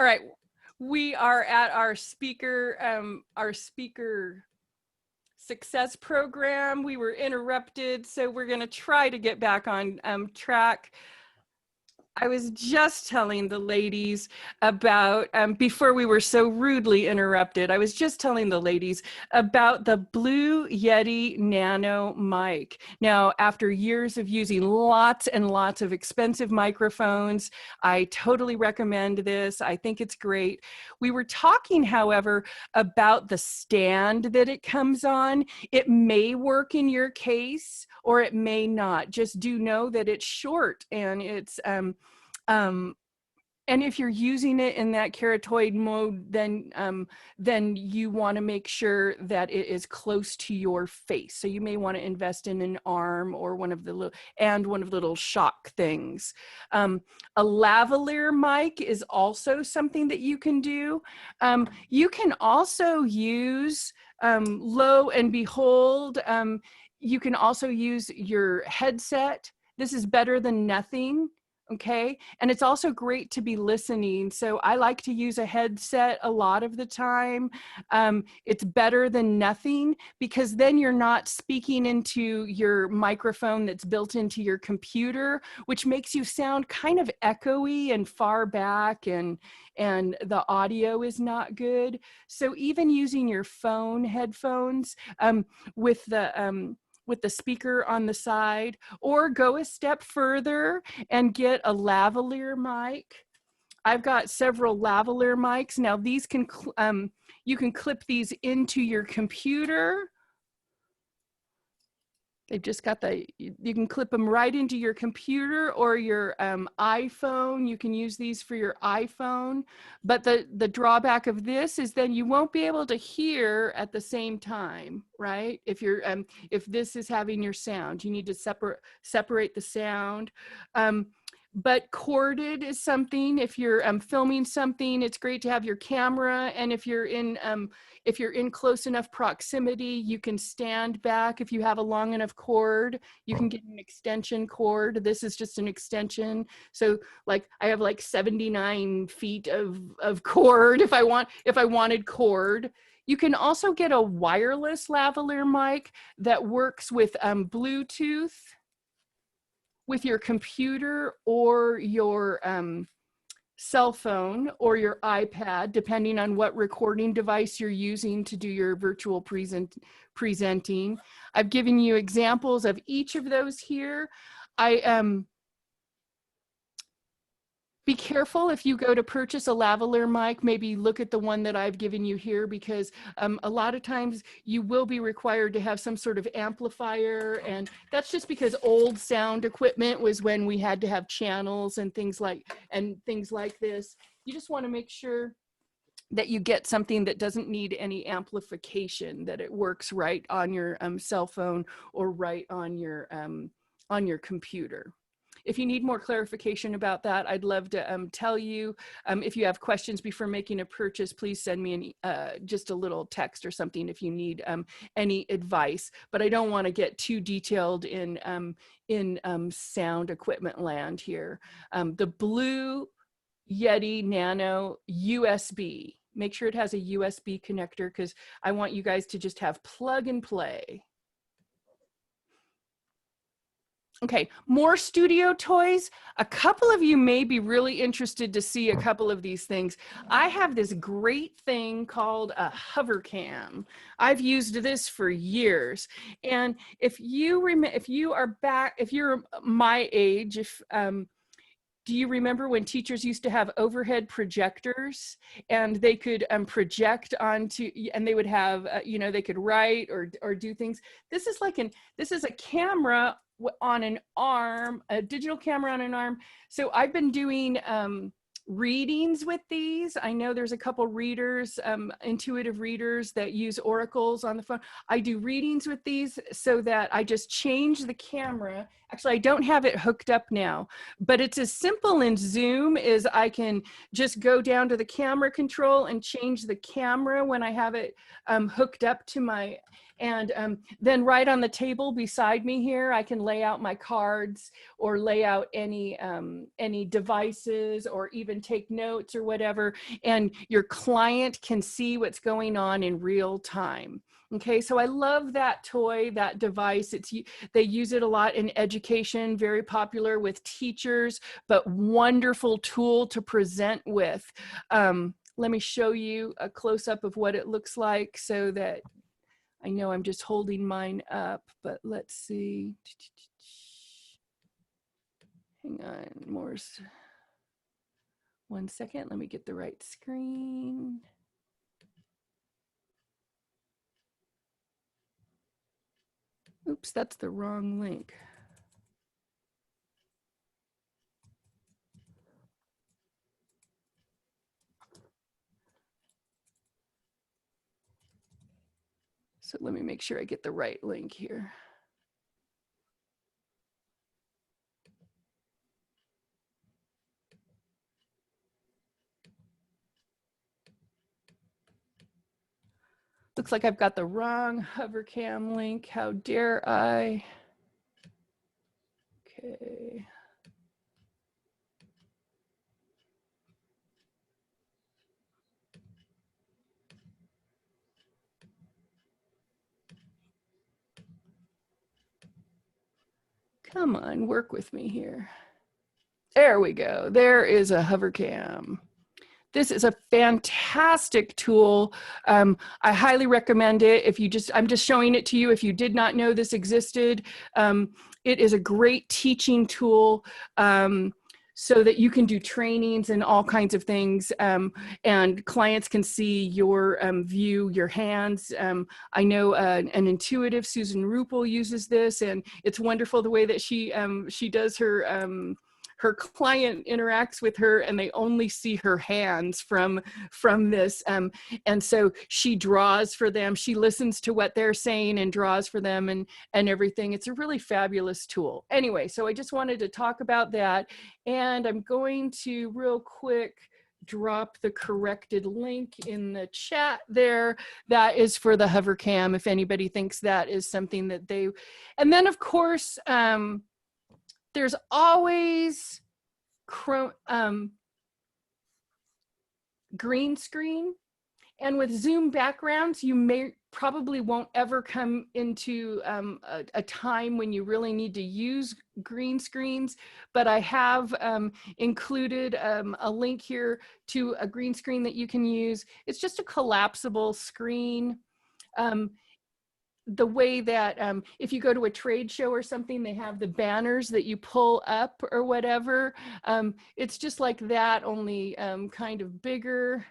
All right, we are at our speaker success program. We were interrupted, so we're going to try to get back on track. I was just telling the ladies about, before we were so rudely interrupted, I was just telling the ladies about the Blue Yeti Nano mic. Now, after years of using lots and lots of expensive microphones, I totally recommend this. I think it's great. We were talking, however, about the stand that it comes on. It may work in your case, or it may not. Just do know that it's short and it's, and if you're using it in that keratoid mode, then you want to make sure that it is close to your face. So you may want to invest in an arm or one of the little shock things. A lavalier mic is also something that you can do. You can also use, lo and behold, you can also use your headset. This is better than nothing. Okay. And it's also great to be listening. So I like to use a headset a lot of the time. It's better than nothing because then you're not speaking into your microphone that's built into your computer, which makes you sound kind of echoey and far back, and the audio is not good. So even using your phone headphones with the speaker on the side, or go a step further and get a lavalier mic. I've got several lavalier mics. Now these can, you can clip these into your computer. They've just got you can clip them right into your computer or your iPhone. You can use these for your iPhone. But the drawback of this is then you won't be able to hear at the same time, right? If you're if this is having your sound, you need to separate the sound. But corded is something, if you're filming something, it's great to have your camera. And if you're in close enough proximity, you can stand back. If you have a long enough cord, you can get an extension cord. This is just an extension. So like I have like 79 feet of cord if I wanted cord. You can also get a wireless lavalier mic that works with Bluetooth with your computer or your cell phone or your iPad, depending on what recording device you're using to do your virtual presenting. I've given you examples of each of those here. Be careful if you go to purchase a lavalier mic, maybe look at the one that I've given you here, because a lot of times you will be required to have some sort of amplifier, and that's just because old sound equipment was when we had to have channels and things like this. You just want to make sure that you get something that doesn't need any amplification, that it works right on your cell phone or right on your computer. If you need more clarification about that, I'd love to tell you. If you have questions before making a purchase, please send me just a little text or something if you need any advice. But I don't want to get too detailed in sound equipment land here. The Blue Yeti Nano USB. Make sure it has a USB connector because I want you guys to just have plug and play. Okay, more studio toys. A couple of you may be really interested to see a couple of these things. I have this great thing called a Hovercam. I've used this for years. And if you're my age, do you remember when teachers used to have overhead projectors and they could project onto, and they would have, they could write or do things. This is a camera on an arm, a digital camera on an arm. So I've been doing readings with these. I know there's a couple readers, intuitive readers that use oracles on the phone. I do readings with these so that I just change the camera. Actually, I don't have it hooked up now, but it's as simple in Zoom as I can just go down to the camera control and change the camera when I have it hooked up to my, And then right on the table beside me here, I can lay out my cards or lay out any devices or even take notes or whatever. And your client can see what's going on in real time. Okay, so I love that toy, that device. They use it a lot in education, very popular with teachers, but wonderful tool to present with. Let me show you a close-up of what it looks like so that I know I'm just holding mine up, but let's see. Hang on, 1 second. Let me get the right screen. Oops, that's the wrong link. So let me make sure I get the right link here. Looks like I've got the wrong Hovercam link. How dare I? Okay. Come on, work with me here. There we go. There is a Hovercam. This is a fantastic tool. I highly recommend it. I'm just showing it to you if you did not know this existed. It is a great teaching tool so that you can do trainings and all kinds of things, and clients can see your view, your hands. I know an intuitive, Susan Rupel, uses this, and it's wonderful the way that she does her client interacts with her and they only see her hands from this. And so she draws for them. She listens to what they're saying and draws for them and everything. It's a really fabulous tool. Anyway, so I just wanted to talk about that. And I'm going to real quick drop the corrected link in the chat there. That is for the Hovercam, if anybody thinks that is something that they, and then of course, there's always green screen. And with Zoom backgrounds, you probably won't ever come into a time when you really need to use green screens, but I have included a link here to a green screen that you can use. It's just a collapsible screen. The way that if you go to a trade show or something, they have the banners that you pull up or whatever. It's just like that, only kind of bigger.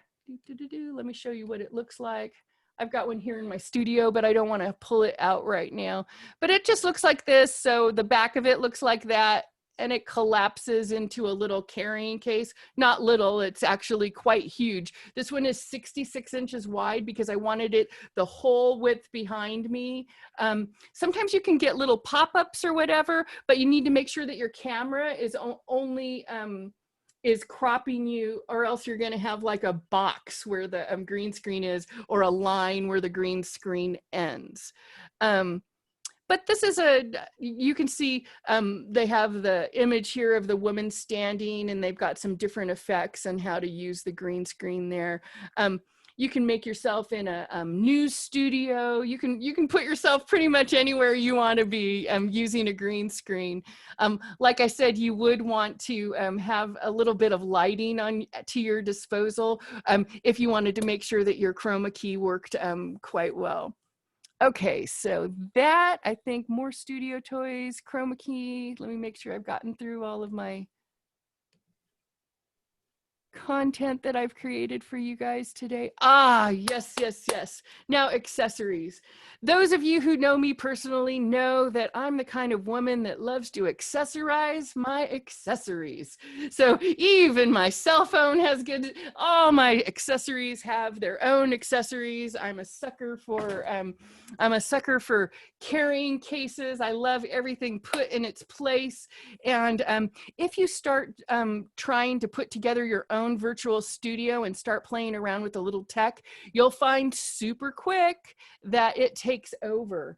Let me show you what it looks like. I've got one here in my studio, but I don't want to pull it out right now. But it just looks like this. So the back of it looks like that. And it collapses into a little carrying case. Not little, it's actually quite huge. This one is 66 inches wide because I wanted it the whole width behind me. Sometimes you can get little pop-ups or whatever, but you need to make sure that your camera is only is cropping you, or else you're going to have like a box where the green screen is, or a line where the green screen ends. But this is you can see they have the image here of the woman standing, and they've got some different effects on how to use the green screen there. You can make yourself in a news studio. You can put yourself pretty much anywhere you want to be using a green screen. Like I said, you would want to have a little bit of lighting to your disposal if you wanted to make sure that your Chromakey worked quite well. Okay, so that, I think, more studio toys, Chromakey. Let me make sure I've gotten through all of my content that I've created for you guys today. Ah, yes, yes, yes. Now, accessories. Those of you who know me personally know that I'm the kind of woman that loves to accessorize my accessories. So even my cell phone has all my accessories have their own accessories. I'm a sucker for carrying cases. I love everything put in its place. And if you start trying to put together your own virtual studio and start playing around with a little tech, you'll find super quick that it takes over.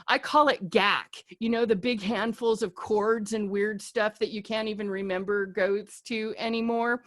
I call it GAC, you know, the big handfuls of chords and weird stuff that you can't even remember goes to anymore.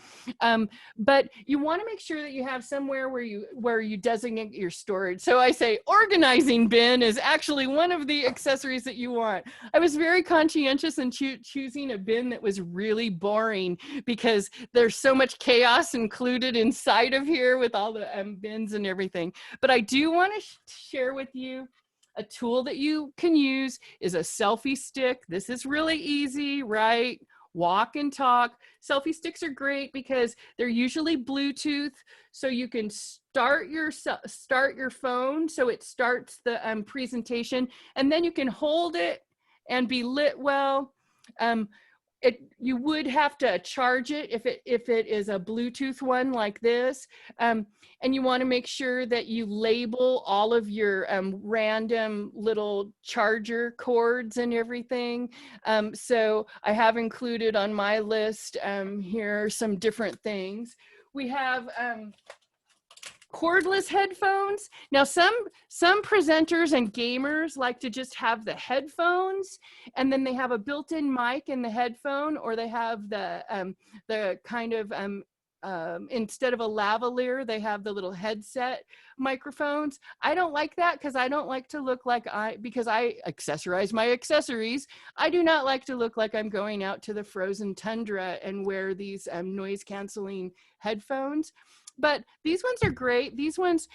But you want to make sure that you have somewhere where you designate your storage. So I say organizing bin is actually one of the accessories that you want. I was very conscientious in choosing a bin that was really boring because there's so much chaos included inside of here with all the bins and everything. But I do want to share with you a tool that you can use is a selfie stick. This is really easy, right? Walk and talk. Selfie sticks are great because they're usually Bluetooth, so you can start your phone so it starts the presentation, and then you can hold it and be lit well. You would have to charge it if it is a Bluetooth one like this. And you want to make sure that you label all of your random little charger cords and everything. So I have included on my list here some different things. We have cordless headphones. Now some presenters and gamers like to just have the headphones and then they have a built-in mic in the headphone, or they have the kind of instead of a lavalier, they have the little headset microphones. I don't like that because I don't like to look like because I accessorize my accessories. I do not like to look like I'm going out to the frozen tundra and wear these noise canceling headphones. But these ones are great. These ones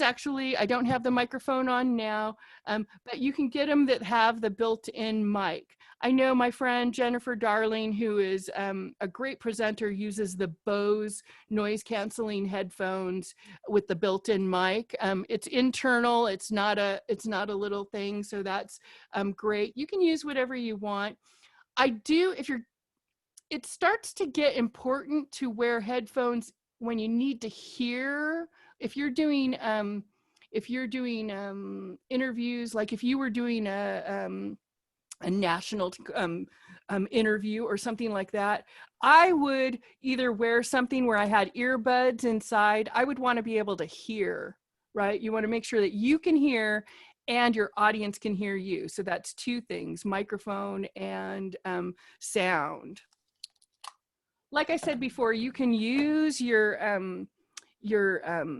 actually, I don't have the microphone on now, but you can get them that have the built-in mic. I know my friend Jennifer Darling, who is a great presenter, uses the Bose noise canceling headphones with the built-in mic. It's internal. It's not a little thing, so that's great. You can use whatever you want. It starts to get important to wear headphones when you need to hear. If you're doing interviews, like if you were doing a national interview or something like that, I would either wear something where I had earbuds inside. I would want to be able to hear, right? You want to make sure that you can hear and your audience can hear you. So that's two things, microphone and sound. Like I said before, you can use your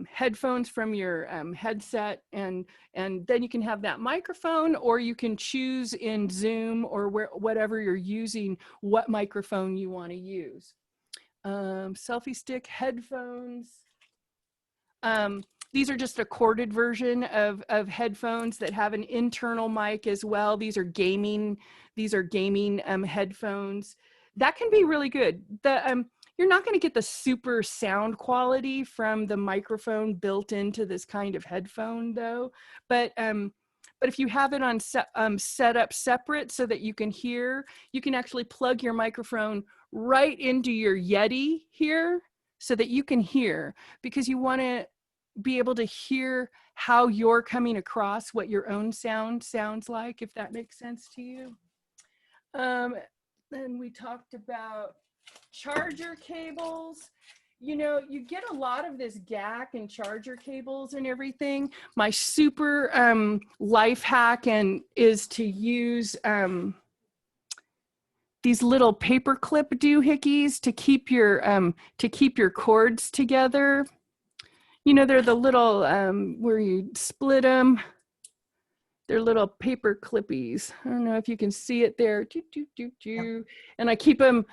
headphones from your headset, and then you can have that microphone, or you can choose in Zoom or whatever you're using, what microphone you want to use. Selfie stick headphones. These are just a corded version of headphones that have an internal mic as well. These are gaming headphones. That can be really good. You're not going to get the super sound quality from the microphone built into this kind of headphone, though. But if you have it on set up separate so that you can hear, you can actually plug your microphone right into your Yeti here so that you can hear, because you want to be able to hear how you're coming across, what your own sound sounds like, if that makes sense to you. Then we talked about charger cables. You know, you get a lot of this GAC and charger cables and everything. My super life hack is to use these little paperclip doohickeys to keep your cords together. You know, they're the little where you split them. They're little paper clippies. I don't know if you can see it there. And I keep them,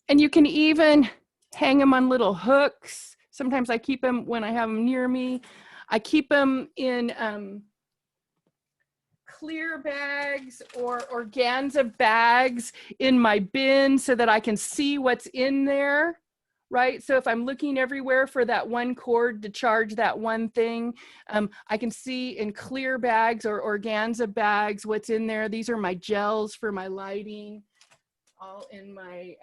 and you can even hang them on little hooks. Sometimes I keep them when I have them near me. I keep them in clear bags or organza bags in my bin so that I can see what's in there. Right? So if I'm looking everywhere for that one cord to charge that one thing, I can see in clear bags or organza bags what's in there. These are my gels for my lighting, all in my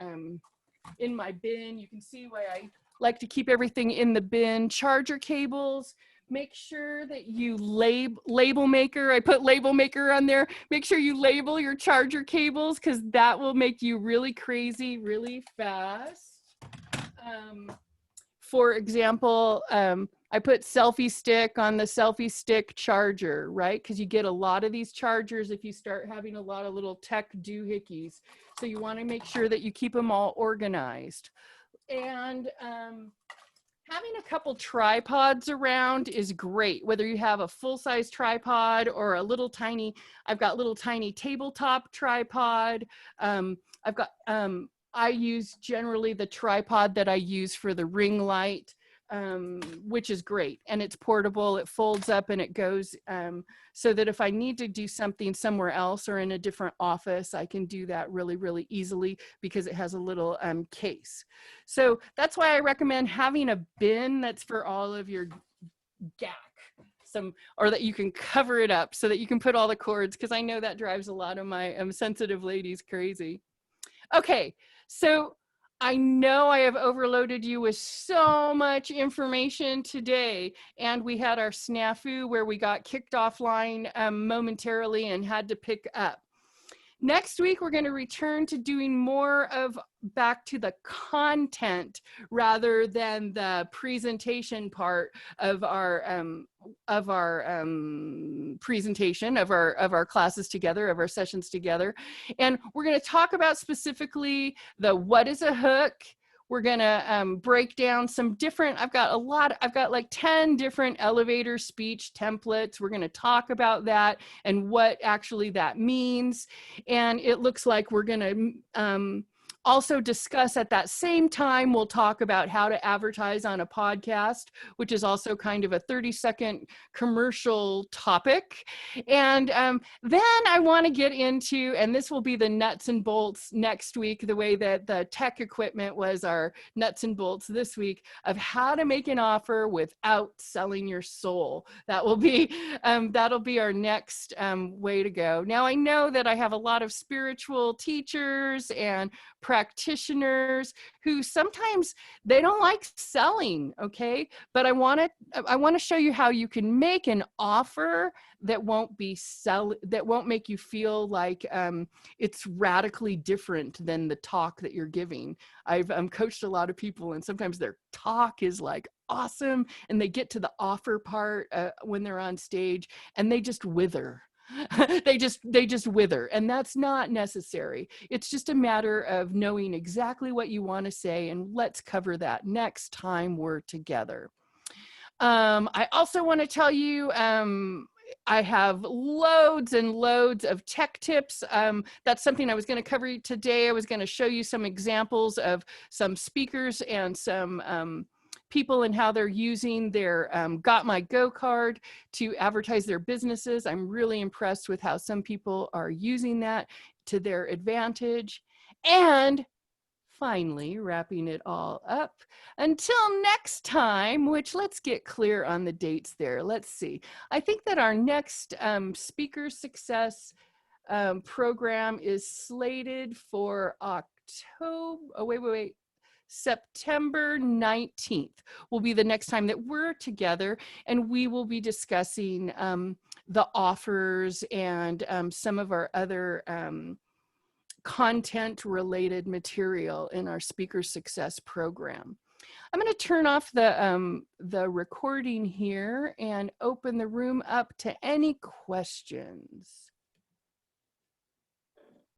bin. You can see why I like to keep everything in the bin. Charger cables. Make sure that you label maker. I put label maker on there. Make sure you label your charger cables, because that will make you really crazy really fast. For example, I put selfie stick on the selfie stick charger, right? Because you get a lot of these chargers if you start having a lot of little tech doohickeys. So you want to make sure that you keep them all organized. And having a couple tripods around is great, whether you have a full-size tripod or a little tiny, I've got little tiny tabletop tripod. I've got, I use generally the tripod that I use for the ring light, which is great. And it's portable, it folds up and it goes, so that if I need to do something somewhere else or in a different office, I can do that really, really easily because it has a little case. So that's why I recommend having a bin that's for all of your gack. Or that you can cover it up so that you can put all the cords, because I know that drives a lot of my sensitive ladies crazy. Okay, so I know I have overloaded you with so much information today, and we had our snafu where we got kicked offline momentarily and had to pick up. Next week, we're going to return to doing more of back to the content rather than the presentation part of our presentation of our classes together, of our sessions together. And we're going to talk about specifically the what is a hook. We're going to break down some different, I've got like 10 different elevator speech templates. We're going to talk about that and what actually that means. And it looks like we're going to also discuss at that same time, we'll talk about how to advertise on a podcast, which is also kind of a 30-second commercial topic. And then I want to get into, and this will be the nuts and bolts next week, the way that the tech equipment was our nuts and bolts this week, of how to make an offer without selling your soul. That will be, that'll be our next way to go. Now I know that I have a lot of spiritual teachers and practitioners who sometimes they don't like selling, okay? But I want to show you how you can make an offer that won't make you feel like it's radically different than the talk that you're giving. I've coached a lot of people, and sometimes their talk is like awesome, and they get to the offer part when they're on stage, and they just wither. they just wither, and that's not necessary. It's just a matter of knowing exactly what you want to say, and let's cover that next time we're together. I also want to tell you, I have loads and loads of tech tips. That's something I was going to cover today. I was going to show you some examples of some speakers and some people and how they're using their Got My Go card to advertise their businesses. I'm really impressed with how some people are using that to their advantage. And finally, wrapping it all up, until next time, which let's get clear on the dates there. Let's see. I think that our next Speaker Success program is slated for September 19th will be the next time that we're together, and we will be discussing the offers and some of our other content related material in our Speaker Success program. I'm going to turn off the recording here and open the room up to any questions.